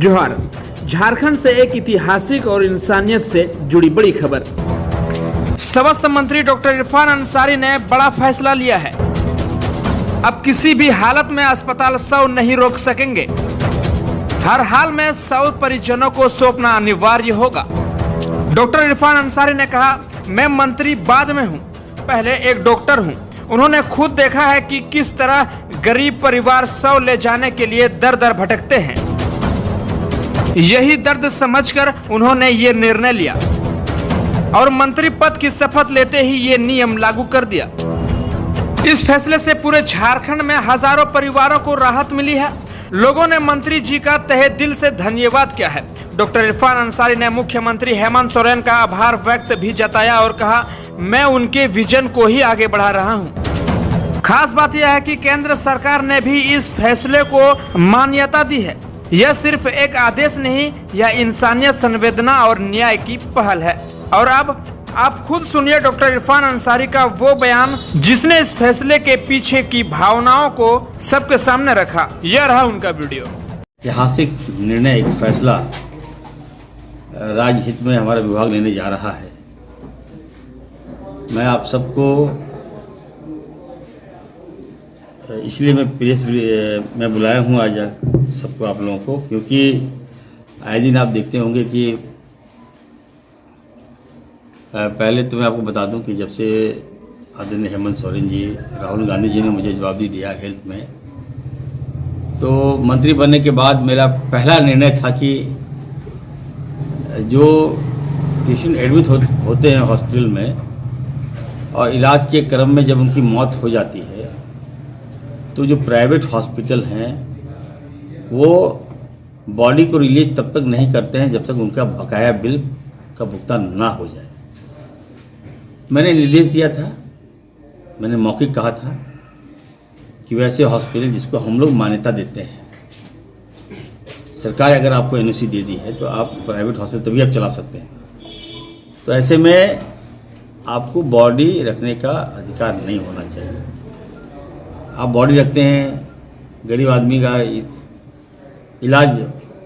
जोहार। झारखंड से एक ऐतिहासिक और इंसानियत से जुड़ी बड़ी खबर। स्वास्थ्य मंत्री डॉक्टर इरफान अंसारी ने बड़ा फैसला लिया है। अब किसी भी हालत में अस्पताल शव नहीं रोक सकेंगे। हर हाल में शव परिजनों को सौंपना अनिवार्य होगा। डॉक्टर इरफान अंसारी ने कहा, मैं मंत्री बाद में हूं, पहले एक डॉक्टर हूं। उन्होंने खुद देखा है कि किस तरह गरीब परिवार शव ले जाने के लिए दर दर भटकते हैं। यही दर्द समझकर उन्होंने ये निर्णय लिया और मंत्री पद की शपथ लेते ही ये नियम लागू कर दिया। इस फैसले से पूरे झारखंड में हजारों परिवारों को राहत मिली है। लोगों ने मंत्री जी का तहे दिल से धन्यवाद किया है। डॉक्टर इरफान अंसारी ने मुख्यमंत्री हेमंत सोरेन का आभार व्यक्त भी जताया और कहा, मैं उनके विजन को ही आगे बढ़ा रहा हूं। खास बात यह है कि केंद्र सरकार ने भी इस फैसले को मान्यता दी है। यह सिर्फ एक आदेश नहीं, यह इंसानियत, संवेदना और न्याय की पहल है। और अब आप खुद सुनिए डॉक्टर इरफान अंसारी का वो बयान जिसने इस फैसले के पीछे की भावनाओं को सबके सामने रखा। यह रहा उनका वीडियो। ऐतिहासिक निर्णय, एक फैसला राज्य हित में हमारा विभाग लेने जा रहा है। मैं आप सबको इसलिए मैं प्रेस में बुलाया हूँ आज सबको, आप लोगों को, क्योंकि आए दिन आप देखते होंगे कि पहले तो मैं आपको बता दूं कि जब से आदरणीय हेमंत सोरेन जी, राहुल गांधी जी ने मुझे जवाबदेही दिया हेल्थ में, तो मंत्री बनने के बाद मेरा पहला निर्णय था कि जो पेशेंट एडमिट होते हैं हॉस्पिटल में और इलाज के क्रम में जब उनकी मौत हो जाती है, तो जो प्राइवेट हॉस्पिटल हैं वो बॉडी को रिलीज तब तक नहीं करते हैं जब तक उनका बकाया बिल का भुगतान ना हो जाए। मैंने निर्देश दिया था, मैंने मौखिक कहा था कि वैसे हॉस्पिटल जिसको हम लोग मान्यता देते हैं, सरकार अगर आपको एनओसी दे दी है तो आप प्राइवेट हॉस्पिटल तभी आप चला सकते हैं। तो ऐसे में आपको बॉडी रखने का अधिकार नहीं होना चाहिए। आप बॉडी रखते हैं, गरीब आदमी का इलाज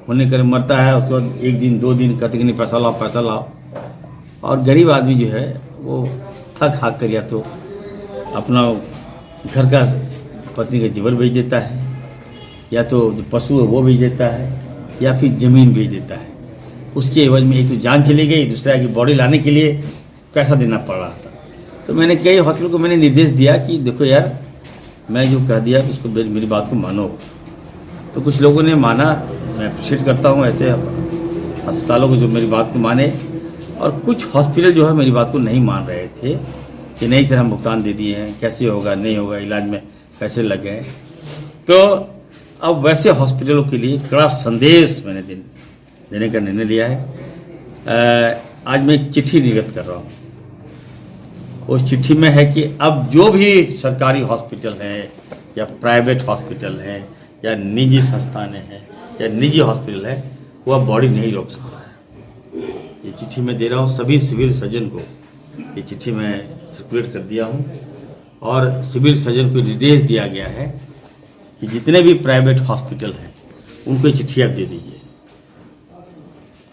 होने कर मरता है, उसके बाद एक दिन दो दिन कहते कि नहीं पैसा लाओ, और गरीब आदमी जो है वो थक हाक कर या तो अपना घर का पत्नी का जीवन बेच देता है, या तो जो पशु है वो बेच देता है, या फिर ज़मीन बेच देता है। उसके एवज में एक तो जान चली गई, दूसरा की बॉडी लाने के लिए पैसा देना पड़ रहा था। तो मैंने कई हॉस्पिटल को मैंने निर्देश दिया कि देखो यार, मैं जो कह दिया तो उसको मेरी बात को मानो। तो कुछ लोगों ने माना, मैं अप्रिशिएट करता हूँ ऐसे अस्पतालों को जो मेरी बात को माने, और कुछ हॉस्पिटल जो है मेरी बात को नहीं मान रहे थे कि नहीं सर हम भुगतान दे दिए हैं, कैसे होगा, नहीं होगा, इलाज में पैसे लग गए। तो अब वैसे हॉस्पिटलों के लिए कड़ा संदेश मैंने देने का निर्णय लिया है। आज मैं एक चिट्ठी निर्गत कर रहा हूँ। उस चिट्ठी में है कि अब जो भी सरकारी हॉस्पिटल हैं या प्राइवेट हॉस्पिटल हैं या निजी संस्थानें हैं या निजी हॉस्पिटल है, वो अब बॉडी नहीं रोक सकता है। ये चिट्ठी मैं दे रहा हूँ सभी सिविल सर्जन को। ये चिट्ठी मैं सर्कुलेट कर दिया हूँ और सिविल सर्जन को निर्देश दिया गया है कि जितने भी प्राइवेट हॉस्पिटल हैं उनको ये चिट्ठी आप दे दीजिए,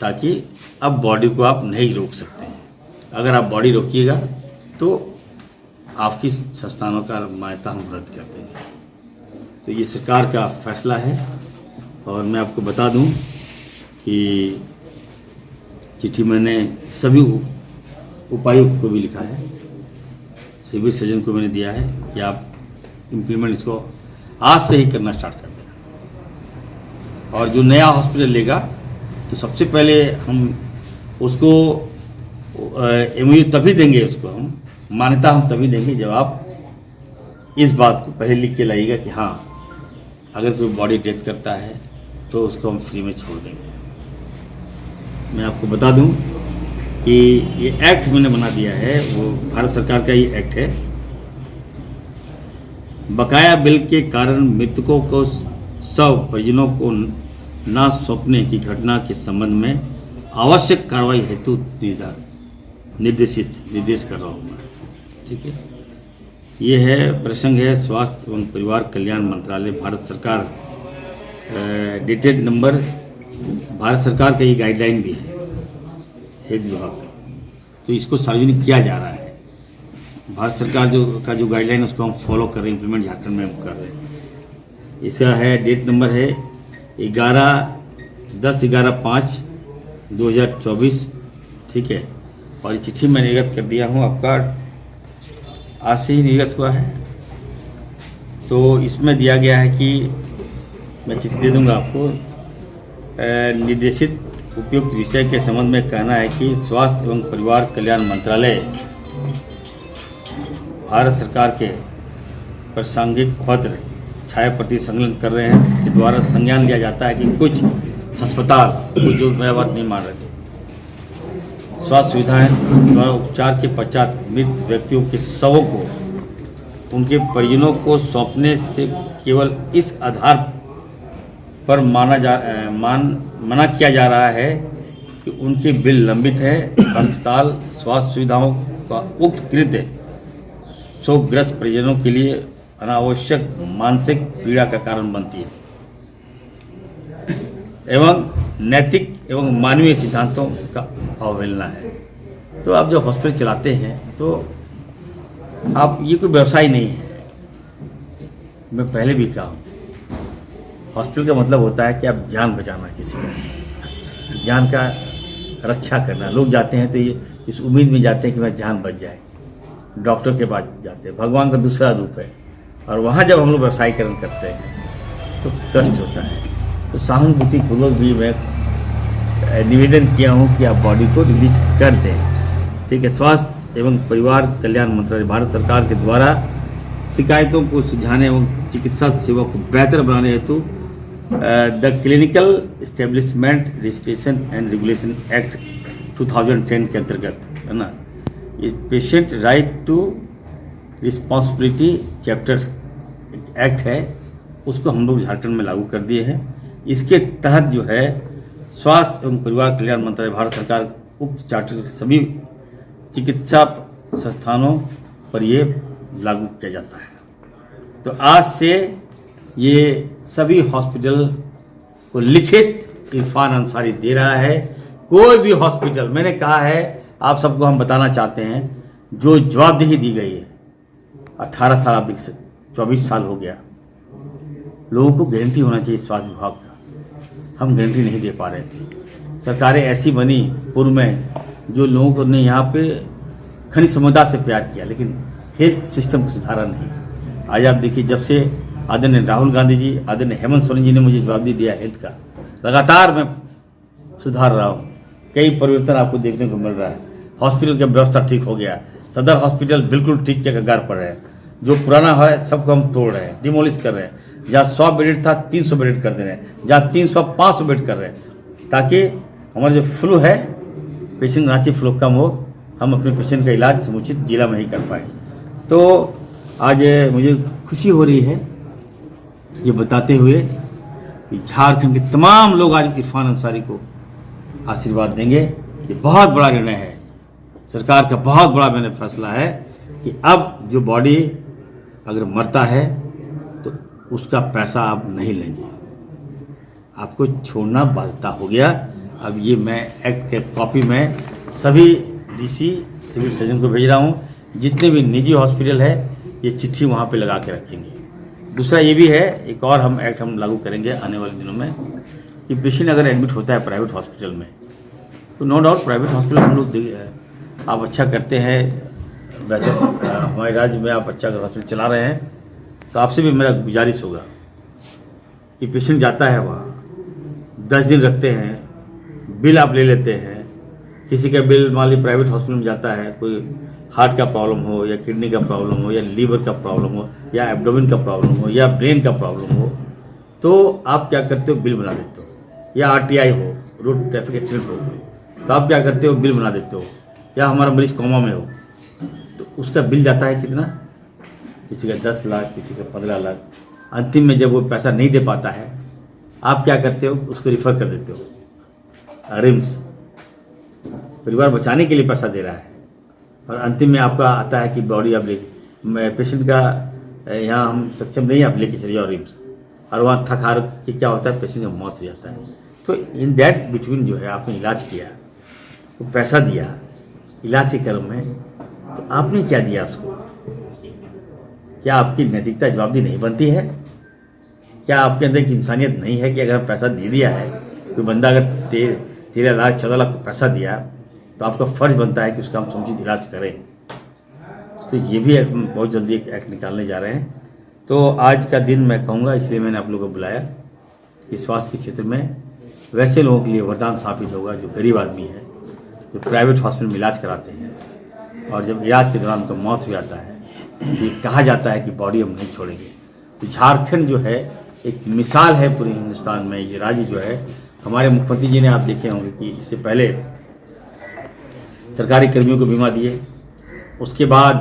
ताकि अब बॉडी को आप नहीं रोक सकते हैं। अगर आप बॉडी रोकिएगा तो आपकी संस्थानों का मान्यता हम रद्द कर देंगे। तो ये सरकार का फैसला है। और मैं आपको बता दूं कि चिट्ठी मैंने सभी उपायुक्त को भी लिखा है, सिविल सर्जन को मैंने दिया है कि आप इम्प्लीमेंट इसको आज से ही करना स्टार्ट कर दें। और जो नया हॉस्पिटल लेगा तो सबसे पहले हम उसको एमओयू तभी देंगे, उसको हम मान्यता हम तभी देंगे जब आप इस बात को पहले लिख के लाइएगा कि हाँ, अगर कोई बॉडी डेथ करता है तो उसको हम फ्री में छोड़ देंगे। मैं आपको बता दूं कि ये एक्ट मैंने बना दिया है, वो भारत सरकार का ही एक्ट है। बकाया बिल के कारण मृतकों को शव परिजनों को न सौंपने की घटना के संबंध में आवश्यक कार्रवाई हेतु निर्देश कर रहा हूँ मैं। ठीक है, ये है प्रसंग है स्वास्थ्य एवं परिवार कल्याण मंत्रालय, भारत सरकार, डेटेड नंबर भारत सरकार का ये गाइडलाइन भी है हेल्थ विभाग का, तो इसको सार्वजनिक किया जा रहा है। भारत सरकार जो गाइडलाइन है उसको हम फॉलो कर रहे हैं, इम्प्लीमेंट झारखंड में हम कर रहे हैं। इसका है डेट नंबर है 10/11/5/2024, ठीक है। और ये चिट्ठी मैं निर्गत कर दिया हूँ, आपका आज से ही निर्गत हुआ है। तो इसमें दिया गया है कि मैं चिट्ठी दे दूंगा आपको। निर्देशित उपयुक्त विषय के संबंध में कहना है कि स्वास्थ्य एवं परिवार कल्याण मंत्रालय भारत सरकार के प्रासंगिक पत्र छाया प्रति संकलन कर रहे हैं के द्वारा संज्ञान लिया जाता है कि कुछ अस्पताल जो मेरा बात नहीं मान रहे थे, स्वास्थ्य सुविधाएं द्वारा उपचार के पश्चात मृत व्यक्तियों के शवों को उनके परिजनों को सौंपने से केवल इस आधार पर मना किया जा रहा है कि उनके बिल लंबित है। अस्पताल स्वास्थ्य सुविधाओं का उक्त कृत्य शोकग्रस्त परिजनों के लिए अनावश्यक मानसिक पीड़ा का कारण बनती है एवं नैतिक एवं मानवीय सिद्धांतों का अवहेलना है। तो आप जब हॉस्पिटल चलाते हैं तो आप ये कोई व्यवसाय नहीं है। मैं पहले भी कहा हूँ, हॉस्पिटल का मतलब होता है कि आप जान बचाना, किसी का जान का रक्षा करना। लोग जाते हैं तो ये इस उम्मीद में जाते हैं कि मेरी जान बच जाए, डॉक्टर के पास जाते हैं, भगवान का दूसरा रूप है। और वहाँ जब हम लोग व्यवसायीकरण करते हैं तो कष्ट होता है। तो सहानुभूतिपूर्वक भी मैं निवेदन किया हूँ कि आप बॉडी को रिलीज कर दें, ठीक है। स्वास्थ्य एवं परिवार कल्याण मंत्रालय भारत सरकार के द्वारा शिकायतों को सुलझाने एवं चिकित्सा सेवा को बेहतर बनाने हेतु the clinical establishment registration and regulation act 2010 के अंतर्गत, है ना, ये patient right to responsibility chapter act है, उसको हम लोग झारखंड में लागू कर दिए हैं। इसके तहत जो है स्वास्थ्य एवं परिवार कल्याण मंत्रालय भारत सरकार उक्त चार्टर सभी चिकित्सा संस्थानों पर ये लागू किया जाता है। तो आज से ये सभी हॉस्पिटल को लिखित इरफान अंसारी दे रहा है। कोई भी हॉस्पिटल, मैंने कहा है आप सबको हम बताना चाहते हैं, जो जवाबदेही दी गई है 18 साल, आप 24 साल हो गया, लोगों को गारंटी होना चाहिए स्वास्थ्य विभाग का। हम गारंटी नहीं दे पा रहे थे। सरकारें ऐसी बनी पूर्व में जो लोगों को ने यहाँ पे खनिज संपदा से प्यार किया, लेकिन हेल्थ सिस्टम को सुधारा नहीं। आज आप देखिए, जब से आदरणीय राहुल गांधी जी, आदरणीय हेमंत सोरेन जी ने मुझे जवाबदेही दिया हेल्थ का, लगातार मैं सुधार रहा हूँ। कई परिवर्तन आपको देखने को मिल रहा है। हॉस्पिटल की व्यवस्था ठीक हो गया, सदर हॉस्पिटल बिल्कुल ठीक के कगार पर है। जो पुराना है सबको हम तोड़ रहे हैं, डिमोलिश कर रहे हैं। जहाँ 100 बेड था 300 बेड कर दे रहे हैं, जहाँ 300 500 बेड कर रहे हैं, ताकि हमारा जो फ्लू है, पेशेंट रांची फ्लू कम हो, हम अपने पेशेंट का इलाज समुचित जिला में ही कर पाए। तो आज मुझे खुशी हो रही है ये बताते हुए कि झारखंड के तमाम लोग आज इरफान अंसारी को आशीर्वाद देंगे। ये बहुत बड़ा निर्णय है, सरकार का बहुत बड़ा मैंने फैसला है कि अब जो बॉडी अगर मरता है तो उसका पैसा आप नहीं लेंगे, आपको छोड़ना बाध्यता हो गया। अब ये मैं एक्ट के कॉपी में सभी डीसी सिविल सर्जन को भेज रहा हूँ। जितने भी निजी हॉस्पिटल है ये चिट्ठी वहाँ पे लगा के रखेंगे। दूसरा ये भी है, एक और हम एक्ट हम लागू करेंगे आने वाले दिनों में कि पेशेंट अगर एडमिट होता है प्राइवेट हॉस्पिटल में, तो नो डाउट प्राइवेट हॉस्पिटल हम लोग आप अच्छा करते हैं, बेहतर हमारे राज्य में आप अच्छा अगर हॉस्पिटल चला रहे हैं, तो आपसे भी मेरा गुजारिश होगा कि पेशेंट जाता है वहाँ 10 दिन रखते हैं, बिल आप ले लेते हैं। किसी का बिल मान ली प्राइवेट हॉस्पिटल में जाता है, कोई हार्ट का प्रॉब्लम हो या किडनी का प्रॉब्लम हो या लीवर का प्रॉब्लम हो या एब्डोमेन का प्रॉब्लम हो या ब्रेन का प्रॉब्लम हो, तो आप क्या करते हो, बिल बना देते हो। या RTI हो, रोड ट्रैफिक एक्सीडेंट हो, तो आप क्या करते हो, बिल बना देते हो। या हमारा मरीज कोमा में हो तो उसका बिल जाता है कितना, किसी का 10 लाख, किसी का 15 लाख। अंतिम में जब वो पैसा नहीं दे पाता है, आप क्या करते हो, उसको रिफ़र कर देते हो रिम्स। परिवार बचाने के लिए पैसा दे रहा है और अंतिम में आपका आता है कि बॉडी आप पेशेंट का यहाँ हम सक्षम नहीं, आप लेके चले जाओ रिम्स, और वहाँ थक हार के क्या होता है, पेशेंट का मौत हो जाता है। तो इन दैट बिटवीन जो है आपने इलाज किया, तो पैसा दिया इलाज के क्रम में, तो आपने क्या दिया उसको? क्या आपकी नैतिकता जवाबदेही नहीं बनती है? क्या आपके अंदर की इंसानियत नहीं है कि अगर पैसा दे दिया है, कोई बंदा अगर 13 लाख 14 लाख पैसा दिया, तो आपका फर्ज बनता है कि उसका हम समुचित इलाज करें। तो ये भी बहुत जल्दी एक एक्ट निकालने जा रहे हैं। तो आज का दिन मैं कहूँगा, इसलिए मैंने आप लोगों को बुलाया कि स्वास्थ्य के क्षेत्र में वैसे लोगों के लिए वरदान साबित होगा जो गरीब आदमी है, जो प्राइवेट हॉस्पिटल में इलाज कराते हैं, और जब इलाज के दौरान उनका मौत हो जाता है, ये कहा जाता है कि बॉडी हम नहीं छोड़ेंगे। तो झारखंड जो है एक मिसाल है पूरे हिंदुस्तान में। ये राज्य जो है, हमारे मुख्यमंत्री जी ने आप देखे होंगे कि इससे पहले सरकारी कर्मियों को बीमा दिए, उसके बाद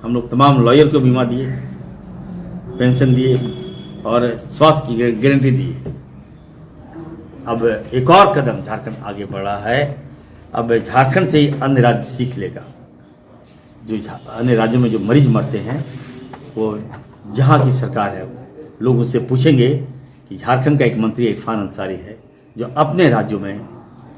हम लोग तमाम लॉयर को बीमा दिए, पेंशन दिए और स्वास्थ्य की गारंटी दी। अब एक और कदम झारखंड आगे बढ़ रहा है। अब झारखंड से ही अन्य राज्य सीख लेगा। जो अन्य राज्यों में जो मरीज मरते हैं, वो जहाँ की सरकार है, लोग उससे पूछेंगे कि झारखंड का एक मंत्री इरफान अंसारी है जो अपने राज्यों में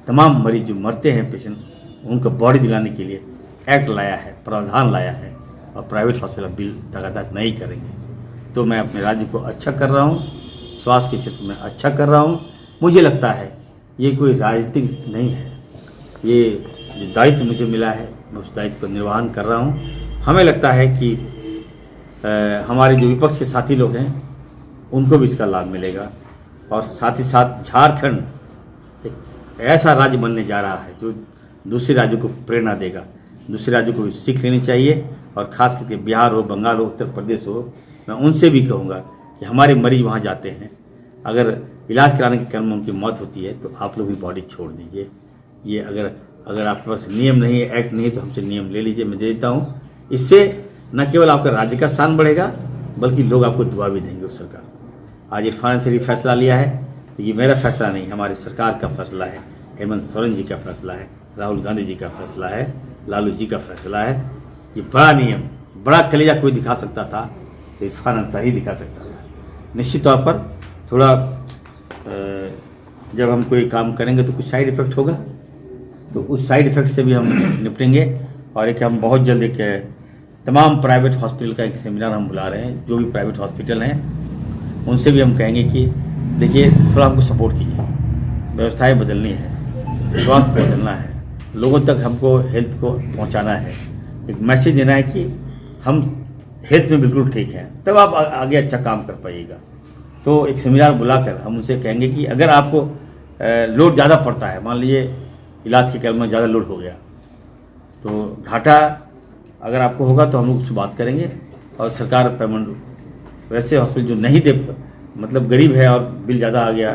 तमाम मरीज जो मरते हैं पेशेंट, उनको बॉडी दिलाने के लिए एक्ट लाया है, प्रावधान लाया है, और प्राइवेट हॉस्पिटल बिल तगादा नहीं करेंगे। तो मैं अपने राज्य को अच्छा कर रहा हूँ, स्वास्थ्य के क्षेत्र में अच्छा कर रहा हूँ। मुझे लगता है ये कोई राजनीतिक नहीं है, ये जो दायित्व मुझे मिला है मैं उस दायित्व को निर्वहन कर रहा हूँ। हमें लगता है कि हमारे जो विपक्ष के साथी लोग हैं उनको भी इसका लाभ मिलेगा, और साथ ही साथ झारखंड एक ऐसा राज्य बनने जा रहा है जो दूसरे राज्यों को प्रेरणा देगा। दूसरे राज्यों को भी सीख लेनी चाहिए, और ख़ास करके बिहार हो, बंगाल हो, उत्तर प्रदेश हो, मैं उनसे भी कहूँगा कि हमारे मरीज वहाँ जाते हैं, अगर इलाज कराने के क्रम में उनकी मौत होती है तो आप लोग भी बॉडी छोड़ दीजिए। ये अगर आपके पास नियम नहीं है, एक्ट नहीं है, तो हमसे नियम ले लीजिए, मैं दे देता हूँ। इससे न केवल आपका राज्य का स्थान बढ़ेगा, बल्कि लोग आपको दुआ भी देंगे। उस सरकार आज इरफान से फैसला लिया है, तो ये मेरा फैसला नहीं, हमारी सरकार का फैसला है, हेमंत सोरेन जी का फैसला है, राहुल गांधी जी का फैसला है, लालू जी का फैसला है। ये बड़ा नियम, बड़ा कलेजा कोई दिखा सकता था तो इरफान अंसारी दिखा सकता था। निश्चित तौर पर थोड़ा जब हम कोई काम करेंगे तो कुछ साइड इफेक्ट होगा, तो उस साइड इफेक्ट से भी हम निपटेंगे। और एक हम बहुत जल्द एक तमाम प्राइवेट हॉस्पिटल का एक सेमिनार हम बुला रहे हैं, जो भी प्राइवेट हॉस्पिटल हैं उनसे भी हम कहेंगे कि देखिए थोड़ा हमको सपोर्ट कीजिए, व्यवस्थाएं बदलनी है, स्वास्थ्य बदलना है, लोगों तक हमको हेल्थ को पहुंचाना है, एक मैसेज देना है कि हम हेल्थ में बिल्कुल ठीक हैं, तब आप आगे अच्छा काम कर पाइएगा। तो एक सेमिनार बुलाकर हम उनसे कहेंगे कि अगर आपको लोड ज़्यादा पड़ता है, मान लीजिए इलाज के क्रम में ज़्यादा लोड हो गया, तो घाटा अगर आपको होगा तो हम लोग उससे बात करेंगे, और सरकार पेमेंट वैसे हॉस्पिटल जो नहीं दे, मतलब गरीब है और बिल ज़्यादा आ गया,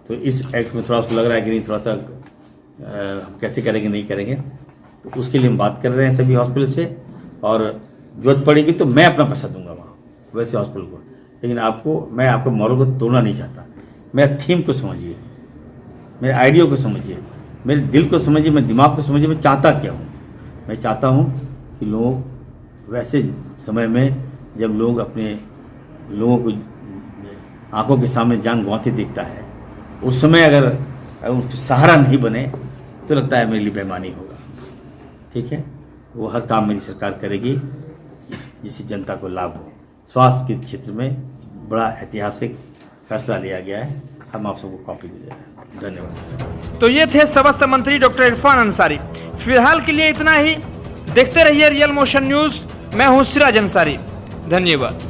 तो इस एक्ट में थोड़ा सा लग रहा है कि नहीं, थोड़ा सा कैसे करेंगे नहीं करेंगे, तो उसके लिए हम बात कर रहे हैं सभी हॉस्पिटल से। और जरूरत पड़ेगी तो मैं अपना पैसा दूंगा वहाँ वैसे हॉस्पिटल को, लेकिन मैं आपको मॉरल को तोड़ना नहीं चाहता। मेरा थीम को समझिए, मेरे आइडिया को समझिए, मेरे दिल को समझिए, मेरे दिमाग को समझिए, मैं चाहता क्या हूँ। मैं चाहता हूँ कि लोग वैसे समय में जब लोगों को आंखों के सामने जान गंवाती दिखता है, उस समय अगर उसका सहारा नहीं बने तो लगता है मेरे लिए बेईमानी होगा। ठीक है, वो हर काम मेरी सरकार करेगी जिससे जनता को लाभ हो। स्वास्थ्य के क्षेत्र में बड़ा ऐतिहासिक फैसला लिया गया है, हम आप सबको कॉपी दे रहे हैं। धन्यवाद। तो ये थे स्वास्थ्य मंत्री डॉक्टर इरफान अंसारी। फिलहाल के लिए इतना ही। देखते रहिए रियल मोशन न्यूज। मैं हूं सिराज अंसारी। धन्यवाद।